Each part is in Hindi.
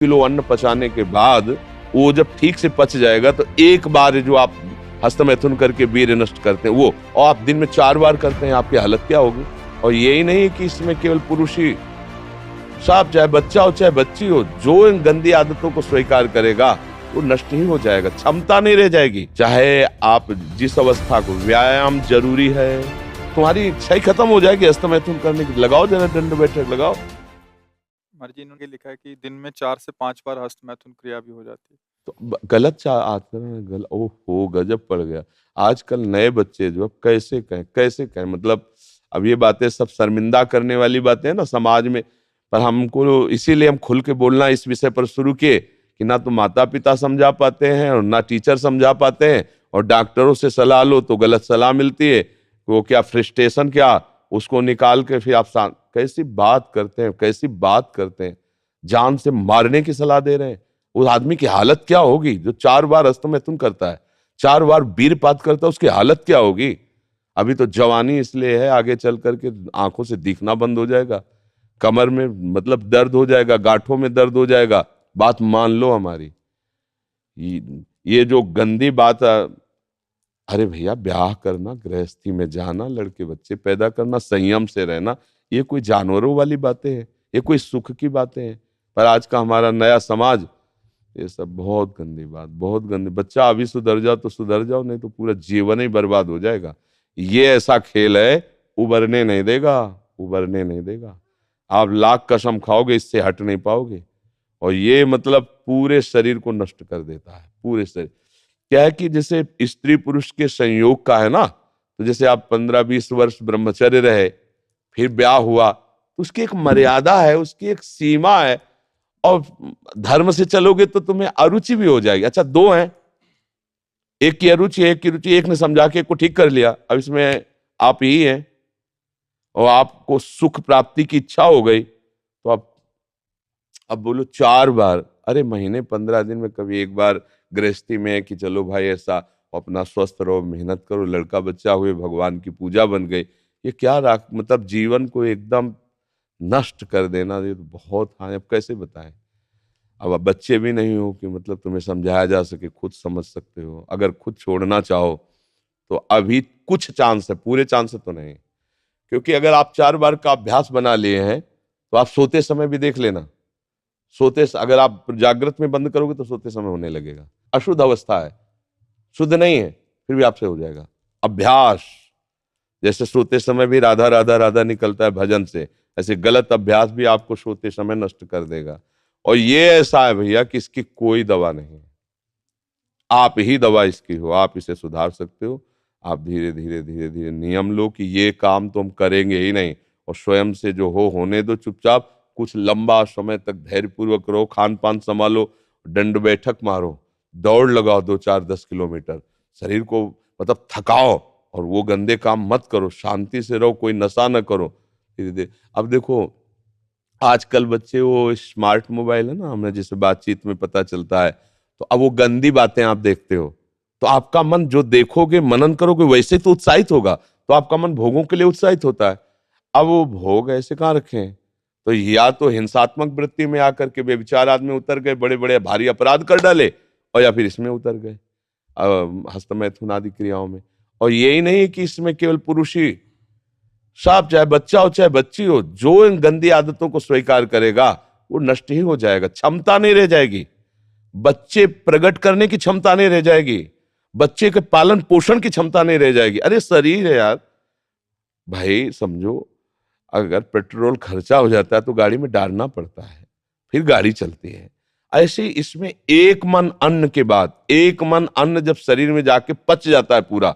किलो अन्न पचाने के बाद वो जब ठीक से पच जाएगा तो एक बार जो आप हस्तमैथुन करके वीर्य नष्ट करते हैं वो, और आप दिन में 4 बार करते हैं, आपकी हालत क्या होगी। और यही नहीं कि इसमें केवल पुरुष ही, साहब चाहे बच्चा हो चाहे बच्ची हो, जो इन गंदी आदतों को स्वीकार करेगा वो नष्ट ही हो जाएगा, क्षमता नहीं रह जाएगी। चाहे आप जिस अवस्था को, व्यायाम जरूरी है, तुम्हारी इच्छा ही खत्म हो जाएगी हस्तमैथुन करने की। लगाओ जरा दंड बैठक लगाओ। मर्जी इन्होंने लिखा है कि दिन में 4 से 5 बार हस्तमैथुन क्रिया भी हो जाती है। तो गलत आचरण है, गलत। ओहो, गजब पड़ गया। आजकल नए बच्चे जो, अब कैसे कहें, मतलब अब ये बातें सब शर्मिंदा करने वाली बातें हैं ना समाज में, पर हमको इसीलिए हम खुल के बोलना इस विषय पर शुरू किए कि ना तो माता पिता समझा पाते हैं और ना टीचर समझा पाते हैं, और डॉक्टरों से सलाह लो तो गलत सलाह मिलती है। वो क्या फ्रस्ट्रेशन, क्या उसको निकाल के फिर आप कैसी बात करते हैं, जान से मारने की सलाह दे रहे हैं। उस आदमी की हालत क्या होगी जो 4 बार हस्तमैथुन करता है, 4 बार वीरपात करता है, उसकी हालत क्या होगी। अभी तो जवानी इसलिए है, आगे चल करके आंखों से दिखना बंद हो जाएगा, कमर में मतलब दर्द हो जाएगा, गांठों में दर्द हो जाएगा। बात मान लो हमारी। ये जो गंदी बात, अरे भैया ब्याह करना, गृहस्थी में जाना, लड़के बच्चे पैदा करना, संयम से रहना, ये कोई जानवरों वाली बातें हैं, ये कोई सुख की बातें हैं। पर आज का हमारा नया समाज, ये सब बहुत गंदी बात, बहुत गंदी। बच्चा अभी सुधर जाओ तो सुधर जाओ, नहीं तो पूरा जीवन ही बर्बाद हो जाएगा। ये ऐसा खेल है, उबरने नहीं देगा। आप लाख कसम खाओगे, इससे हट नहीं पाओगे। और ये मतलब पूरे शरीर को नष्ट कर देता है, पूरे शरीर। क्या है कि जैसे स्त्री पुरुष के संयोग का है ना, तो जैसे आप 15-20 वर्ष ब्रह्मचर्य रहे, फिर ब्याह हुआ, तो उसकी एक मर्यादा है, उसकी एक सीमा है। और धर्म से चलोगे तो तुम्हें अरुचि भी हो जाएगी। अच्छा, 2 हैं, एक की अरुचि एक की रुचि, एक ने समझा के एक को ठीक कर लिया, अब इसमें आप ही हैं, और आपको सुख प्राप्ति की इच्छा हो गई, तो आप अब बोलो 4 बार, अरे महीने 15 दिन में कभी एक बार गृहस्थी में कि चलो भाई ऐसा, अपना स्वस्थ रहो, मेहनत करो, लड़का बच्चा हुए, भगवान की पूजा बन गई। ये क्या मतलब जीवन को एकदम नष्ट कर देना, ये तो बहुत। हाँ, अब कैसे बताएं। अब आप बच्चे भी नहीं हो कि मतलब तुम्हें समझाया जा सके, खुद समझ सकते हो। अगर खुद छोड़ना चाहो तो अभी कुछ चांस है, पूरे चांस तो नहीं, क्योंकि अगर आप 4 बार का अभ्यास बना लिए हैं तो आप सोते समय भी देख लेना। अगर आप जागृत में बंद करोगे तो सोते समय होने लगेगा। अशुद्ध अवस्था है, शुद्ध नहीं है, फिर भी आपसे हो जाएगा। अभ्यास, जैसे सोते समय भी राधा राधा राधा निकलता है भजन से, ऐसे गलत अभ्यास भी आपको सोते समय नष्ट कर देगा। और ये ऐसा है भैया कि इसकी कोई दवा नहीं है, आप ही दवा इसकी हो, आप इसे सुधार सकते हो। आप धीरे धीरे नियम लो कि ये काम तो हम करेंगे ही नहीं, और स्वयं से जो होने दो चुपचाप। कुछ लंबा समय तक धैर्यपूर्वक रहो, खान पान संभालो, दंड बैठक मारो, दौड़ लगाओ 2-4-10 किलोमीटर, शरीर को मतलब थकाओ, और वो गंदे काम मत करो, शांति से रहो, कोई नशा न करो। धीरे धीरे अब देखो, आजकल बच्चे, वो स्मार्ट मोबाइल है ना, हमें जैसे बातचीत में पता चलता है, तो अब वो गंदी बातें आप देखते हो, तो आपका मन जो देखोगे, मनन करोगे, वैसे तो उत्साहित होगा, तो आपका मन भोगों के लिए उत्साहित होता है। अब वो भोग ऐसे कहाँ रखे हैं, तो या तो हिंसात्मक वृत्ति में आकर के बेविचार आदमी उतर गए, बड़े बड़े भारी अपराध कर डाले, और या फिर इसमें उतर गए, हस्तमैथुन आदि क्रियाओं में। और यही नहीं कि इसमें केवल पुरुष ही, साहब चाहे बच्चा हो चाहे बच्ची हो, जो इन गंदी आदतों को स्वीकार करेगा वो नष्ट ही हो जाएगा, क्षमता नहीं रह जाएगी। बच्चे प्रकट करने की क्षमता नहीं रह जाएगी, बच्चे के पालन पोषण की क्षमता नहीं रह जाएगी। अरे शरीर है यार भाई, समझो, अगर पेट्रोल खर्चा हो जाता है तो गाड़ी में डालना पड़ता है, फिर गाड़ी चलती है। ऐसे इसमें एक मन अन्न के बाद, एक मन अन्न जब शरीर में जाके पच जाता है पूरा,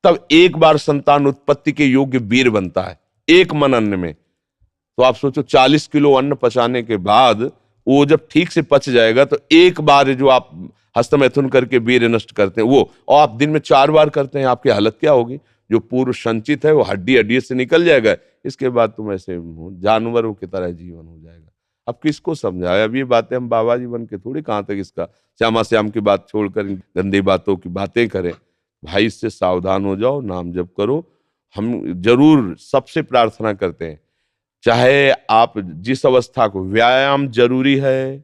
तब एक बार संतान उत्पत्ति के योग्य वीर बनता है, एक मन अन्न में। तो आप सोचो 40 किलो अन्न पचाने के बाद वो जब ठीक से पच जाएगा तो एक बार जो आप हस्तमैथुन करके वीर्य नष्ट करते हैं वो, और आप दिन में 4 बार करते हैं, आपकी हालत क्या होगी। जो पूर्व संचित है वो हड्डी हड्डी से निकल जाएगा, इसके बाद तुम ऐसे जानवरों की तरह जीवन हो जाएगा। अब किसको समझाए, अब ये बातें हम बाबा जी बन के थोड़ी कहाँ तक इसका श्यामा श्याम की बात छोड़कर गंदी बातों की बातें करें। भाई इससे सावधान हो जाओ, नाम जप करो। हम जरूर सबसे प्रार्थना करते हैं, चाहे आप जिस अवस्था को, व्यायाम जरूरी है,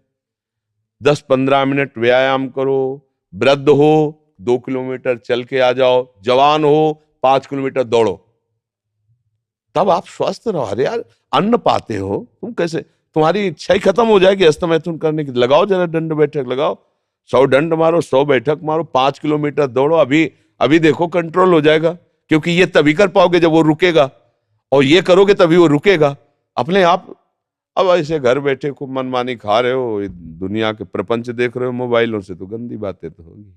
10-15 मिनट व्यायाम करो, वृद्ध हो 2 किलोमीटर चल के आ जाओ, जवान हो 5 किलोमीटर दौड़ो, तब आप स्वस्थ रहो। अरे यार, अन्न पाते हो तुम, कैसे तुम्हारी इच्छा ही खत्म हो जाएगी हस्तमैथुन करने की। लगाओ जरा दंड बैठक लगाओ, 100 दंड मारो, 100 बैठक मारो, 5 किलोमीटर दौड़ो। अभी अभी देखो कंट्रोल हो जाएगा, क्योंकि ये तभी कर पाओगे जब वो रुकेगा, और ये करोगे तभी वो रुकेगा अपने आप। अब ऐसे घर बैठे खूब मनमानी खा रहे हो, दुनिया के प्रपंच देख रहे हो मोबाइलों से, तो गंदी बातें तो होगी।